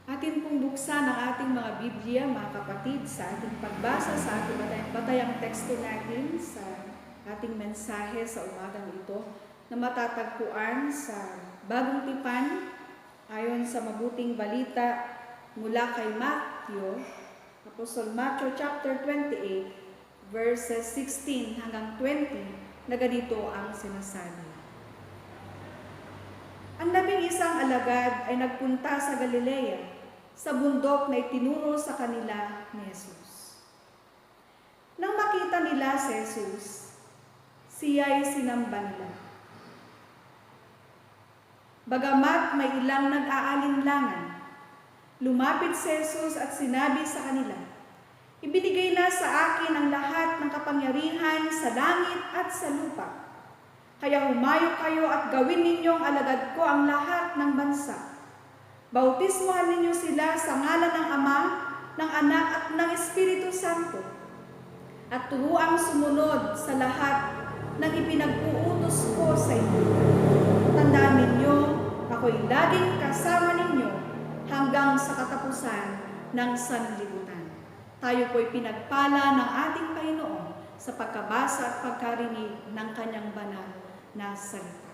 Atin pong buksan ang ating mga Biblia, mga kapatid, sa ating pagbasa sa ating batayang teksto natin sa ating mensahe sa umagang ito na matatagpuan sa Bagong Tipan ayon sa mabuting balita mula kay Matthew, Apostol Matthew chapter 28, verses 16 hanggang 20, na ganito ang sinasabi. Ang 11 alagad ay nagpunta sa Galilea, sa bundok na itinuro sa kanila ni Jesus. Nang makita nila si Jesus, siya'y sinamba nila. Bagamat may ilang nag-aalinlangan, lumapit si Jesus at sinabi sa kanila, "Ibinigay na sa akin ang lahat ng kapangyarihan sa langit at sa lupa. Kaya humayo kayo at gawin ninyong alagad ko ang lahat ng bansa. Bautismuhan ninyo sila sa ngalan ng Ama, ng Anak at ng Espiritu Santo. At turuang sumunod sa lahat ng ipinag-uutos ko sa inyo. Tandaan ninyo, ako'y laging kasama ninyo hanggang sa katapusan ng sanlibutan." Tayo po'y pinagpala ng ating Panginoon sa pagkabasa at pagkarinig ng kanyang banal na salita.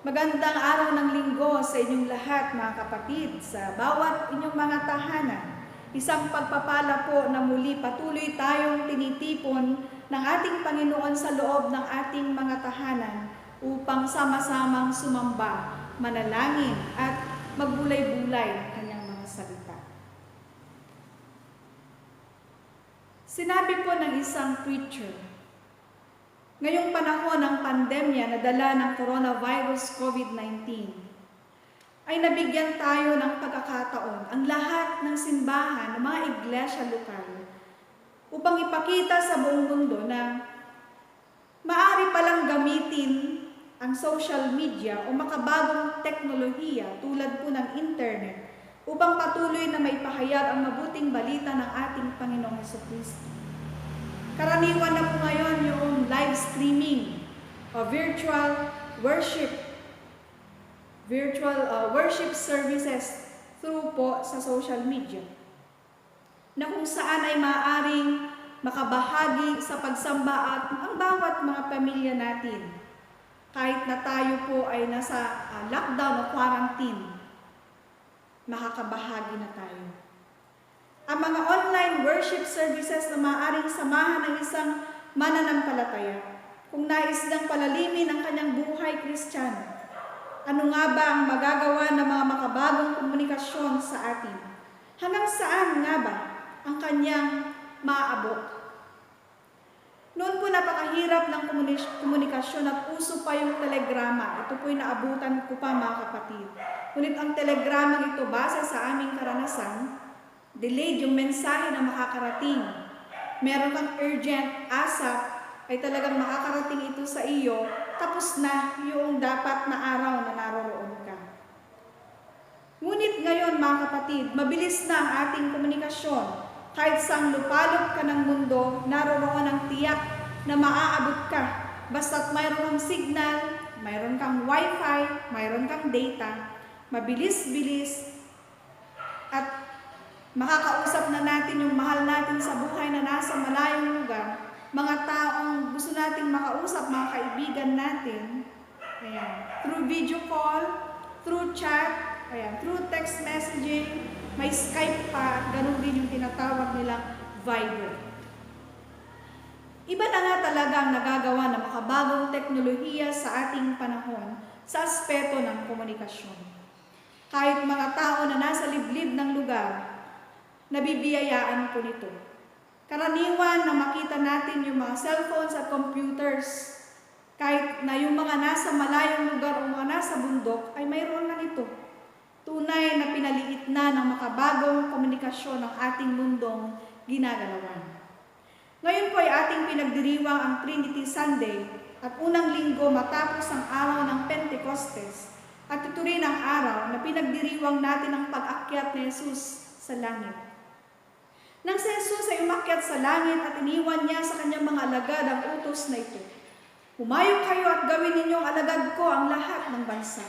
Magandang araw ng linggo sa inyong lahat, mga kapatid, sa bawat inyong mga tahanan. Isang pagpapala po na muli patuloy tayong tinitipon ng ating Panginoon sa loob ng ating mga tahanan upang sama-samang sumamba, manalangin at magbulay-bulay ng kanyang mga salita. Sinabi po ng isang preacher, ngayong panahon ng pandemya na dala ng coronavirus COVID-19, ay nabigyan tayo ng pagkakataon ang lahat ng simbahan, ng mga iglesia lokal, upang ipakita sa buong mundo na maaari palang gamitin ang social media o makabagong teknolohiya tulad po ng internet upang patuloy na maipahayag ang mabuting balita ng ating Panginoong Jesucristo. Karaniwan na po ngayon yung live streaming o virtual worship services through po sa social media, na kung saan ay maaaring makabahagi sa pagsamba at ang bawat mga pamilya natin. Kahit na tayo po ay nasa lockdown o quarantine, makakabahagi na tayo. Ang mga online worship services na maaaring samahan ng isang mananampalataya kung nais lang palalimin ang kanyang buhay Kristiyano. Ano nga ba ang magagawa ng mga makabagong komunikasyon sa atin? Hanggang saan nga ba ang kanyang maaabot? Noon po napakahirap ng komunikasyon at uso pa yung telegrama. Ito po'y naabutan ko pa, mga kapatid. Ngunit ang telegramang ito, base sa aming karanasan, delayed yung mensahe na makakarating. Meron kang urgent, ASAP, ay talagang makakarating ito sa iyo, tapos na yung dapat na araw na naroroon ka. Ngunit ngayon, mga kapatid, mabilis na ang ating komunikasyon. Kahit sang lupalop ka ng mundo, naroroon ang tiyak na maaabot ka. Basta't mayroon kang signal, mayroon kang wifi, mayroon kang data, mabilis-bilis, at makakausap na natin yung mahal natin sa buhay na nasa malayong lugar, mga taong gusto nating makausap, mga kaibigan natin, ayan, through video call, through chat, ayan, through text messaging, may Skype pa, at ganun din yung tinatawag nilang Viber. Iba na nga talaga ang nagagawa ng makabagong teknolohiya sa ating panahon sa aspeto ng komunikasyon. Kahit mga tao na nasa liblib ng lugar, nabibiyayaan po nito. Karaniwan na makita natin yung mga cellphones at computers, kahit na yung mga nasa malayong lugar o mga nasa bundok, ay mayroon na nito. Tunay na pinaliit na ng makabagong komunikasyon ng ating mundong ginagalawan. Ngayon po ay ating pinagdiriwang ang Trinity Sunday at unang linggo matapos ang araw ng Pentecostes, at ito rin ang araw na pinagdiriwang natin ang pag-akyat ni Jesus sa langit. Nang si Jesus ay umakyat sa langit at iniwan niya sa kanyang mga alagad ang utos na ito, "Humayo kayo at gawin ninyong alagad ko ang lahat ng bansa.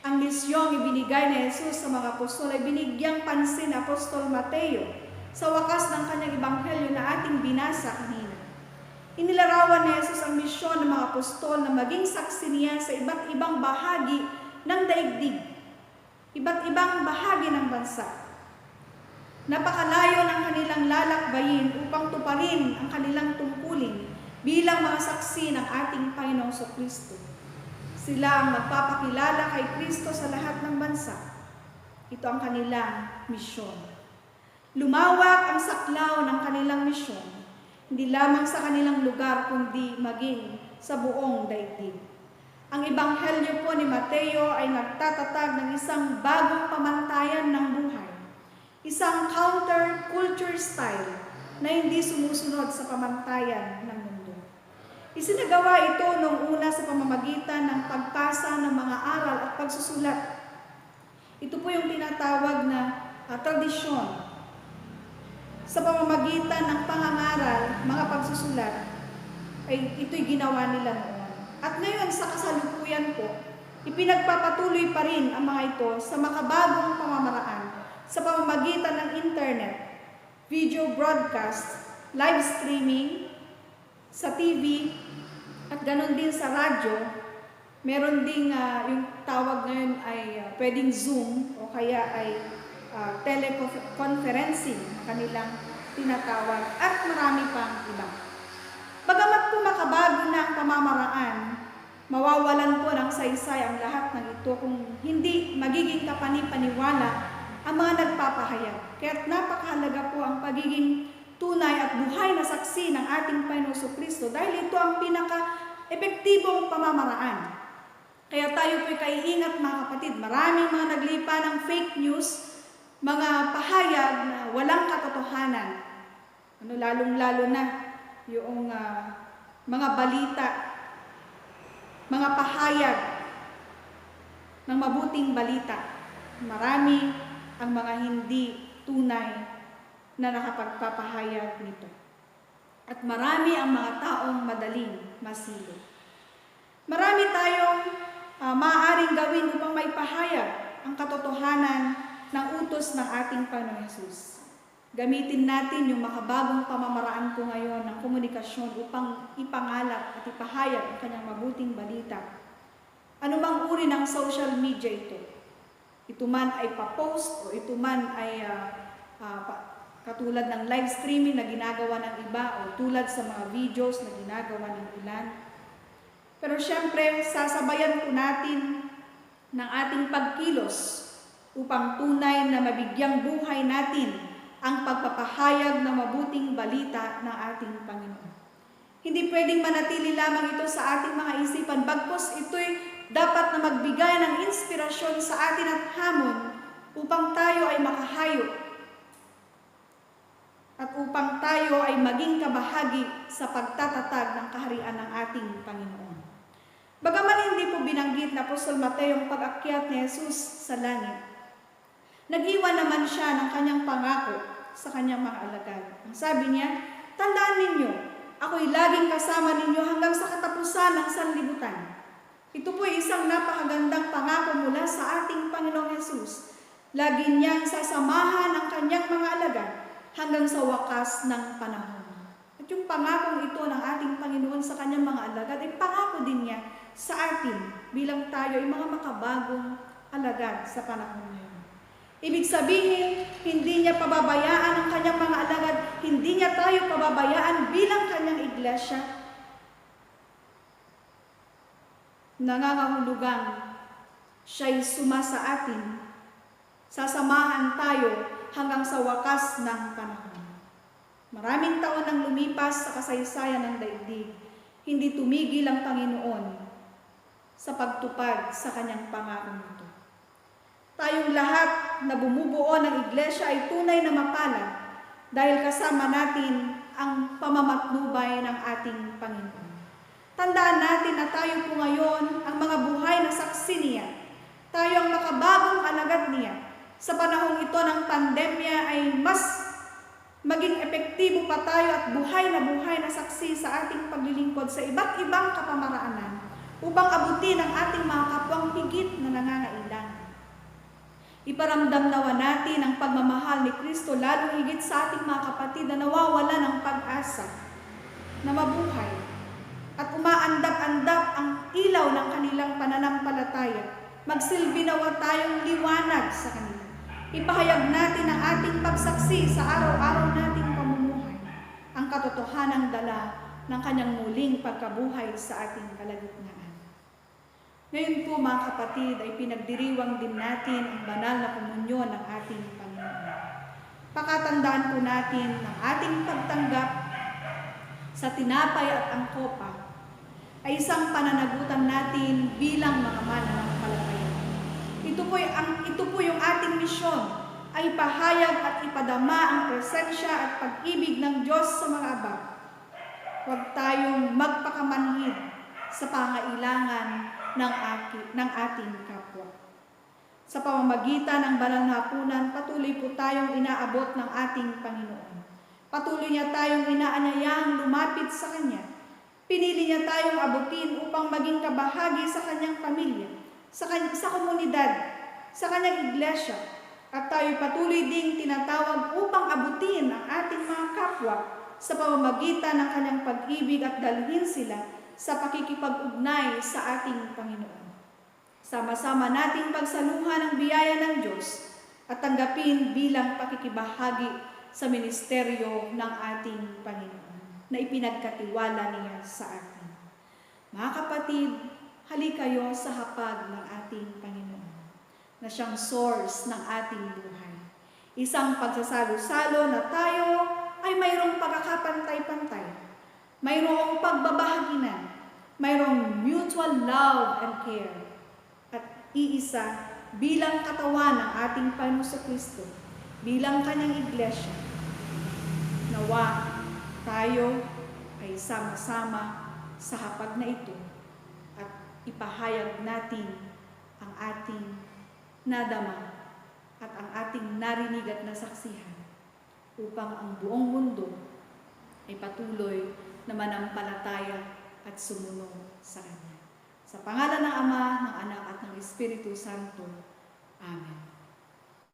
Ang misyong ibinigay ni Jesus sa mga apostol ay binigyang pansin ni Apostol Mateo sa wakas ng kanyang ebanghelyo na ating binasa kanina. Inilarawan ni Jesus ang misyon ng mga apostol na maging saksi niya sa iba't ibang bahagi ng daigdig, iba't ibang bahagi ng bansa. Napakalayo ng kanilang lalakbayin upang tuparin ang kanilang tungkulin bilang mga saksi ng ating Panginoong Kristo. Sila ang magpapakilala kay Kristo sa lahat ng bansa. Ito ang kanilang misyon. Lumawak ang saklaw ng kanilang misyon, hindi lamang sa kanilang lugar kundi maging sa buong daigdig. Ang ebanghelyo po ni Mateo ay nagtatatag ng isang bagong pamantayan ng buhay, isang counter-culture style na hindi sumusunod sa pamantayan ng mundo. Isinagawa ito noong una sa pamamagitan ng pagpasa ng mga aral at pagsusulat. Ito po yung tinatawag na tradisyon. Sa pamamagitan ng pangangaral, mga pagsusulat, ay ito'y ginawa nila noon. At ngayon sa kasalukuyan po, ipinagpapatuloy pa rin ang mga ito sa makabagong pamamaraan sa pamamagitan ng internet, video broadcast, live streaming, sa TV, at ganon din sa radyo. Meron ding yung tawag ngayon ay pwedeng Zoom o kaya ay teleconferencing kanilang tinatawag, at marami pang iba. Bagamat po makabago na ang pamamaraan, mawawalan po ng saysay ang lahat ng ito kung hindi magiging kapanipaniwala ang mga nagpapahayag. Kaya't napakahalaga po ang pagiging tunay at buhay na saksi ng ating Panginoong Kristo dahil ito ang pinaka-epektibong pamamaraan. Kaya tayo po'y kaiingat mga kapatid. Maraming mga naglipa ng fake news, mga pahayag na walang katotohanan. Lalong-lalo na yung mga balita, mga pahayag ng mabuting balita. Marami ang mga hindi tunay na nakapagpapahayag nito. At marami ang mga taong madaling masilip. Marami tayong maaaring gawin upang maipahayag ang katotohanan ng utos ng ating Panginoon Hesus. Gamitin natin yung makabagong pamamaraan po ngayon ng komunikasyon upang ipangalap at ipahayag ang kanyang mabuting balita. Ano mang uri ng social media ito. Ito man ay pa-post o ito man ay katulad ng live streaming na ginagawa ng iba o tulad sa mga videos na ginagawa ng ilan. Pero syempre, sasabayan po natin ng ating pagkilos upang tunay na mabigyang buhay natin ang pagpapahayag ng mabuting balita ng ating Panginoon. Hindi pwedeng manatili lamang ito sa ating mga isipan, bagkus ito'y dapat na magbigay ng inspirasyon sa atin at hamon upang tayo ay makahayo at upang tayo ay maging kabahagi sa pagtatatag ng kaharian ng ating Panginoon. Bagaman hindi po binanggit na Apostol Mateo ang pag-akyat ni Jesus sa langit, nag-iwan naman siya ng kanyang pangako sa kanyang mga alagad. Ang sabi niya, tandaan ninyo, ako'y laging kasama ninyo hanggang sa katapusan ng sanlibutan. Ito po ay isang napakagandang pangako mula sa ating Panginoong Jesus. Lagi niyang sasamahan ang kanyang mga alagad hanggang sa wakas ng panahon. At yung pangakong ito ng ating Panginoon sa kanyang mga alagad ay pangako din niya sa atin bilang tayo ay mga makabagong alagad sa panahon ngayon. Ibig sabihin, hindi niya pababayaan ang kanyang mga alagad, hindi niya tayo pababayaan bilang kanyang iglesia. Nangangahulugang siya'y sumasa atin, sasamahan tayo hanggang sa wakas ng panahon. Maraming taon nang lumipas sa kasaysayan ng daigdig, hindi tumigil ang Panginoon sa pagtupad sa kanyang pangako nito. Tayong lahat na bumubuo ng iglesia ay tunay na mapalad dahil kasama natin ang pamamatnubay ng ating Panginoon. Tandaan natin na tayo po ngayon ang mga buhay na saksi niya. Tayo ang makabagong alagad niya. Sa panahong ito ng pandemya ay mas maging epektibo pa tayo at buhay na saksi sa ating paglilingkod sa iba't ibang kapamaraanan upang abutin ang ating mga kapwang higit na nangangailangan. Iparamdam nawa natin ang pagmamahal ni Kristo lalo higit sa ating mga kapatid na nawawala ng pag-asa na mabuhay at umaandap-andap ang ilaw ng kanilang pananampalataya. Magsilbi nawa tayong liwanag sa kanila. Ipahayag natin ang ating pagsaksi sa araw-araw nating pamumuhay, ang katotohanang dala ng kanyang muling pagkabuhay sa ating kalagitnaan. Ngayon po mga kapatid ay pinagdiriwang din natin ang banal na komunyon ng ating Panginoon. Pakatandaan po natin ng ating pagtanggap sa tinapay at ang kopa ay isang pananagutan natin bilang mga mananampalataya. Ito po yung ating misyon ay pahayag at ipadama ang presensya at pag-ibig ng Diyos sa mga abag. Huwag tayong magpakamanhid sa pangailangan ng ating kapwa. Sa pamamagitan ng banal na hapunan, patuloy po tayong inaabot ng ating Panginoon. Patuloy niya tayong inaanyayang lumapit sa Kanya. Pinili niya tayong abutin upang maging kabahagi sa Kanyang pamilya, sa komunidad, sa Kanyang iglesia. At tayo patuloy ding tinatawag upang abutin ang ating mga kapwa sa pamamagitan ng Kanyang pag-ibig at dalhin sila sa pakikipag-ugnay sa ating Panginoon. Sama-sama nating pagsaluhan ang biyaya ng Diyos at tanggapin bilang pakikibahagi sa ministeryo ng ating Panginoon na ipinagkatiwala niya sa atin. Mga kapatid, halik kayo sa hapag ng ating Panginoon na siyang source ng ating buhay. Isang pagsasalo-salo na tayo ay mayroong pagkakapantay-pantay, mayroong pagbabahaginan, mayroong mutual love and care, at iisa bilang katawan ng ating Panginoon Kristo, bilang Kanyang iglesia. Nawa tayo ay sama-sama sa hapag na ito at ipahayag natin ang ating nadama at ang ating narinig at nasaksihan upang ang buong mundo ay patuloy na manampalataya at sumunod sa Kanya. Sa pangalan ng Ama, ng Anak at ng Espiritu Santo. Amen.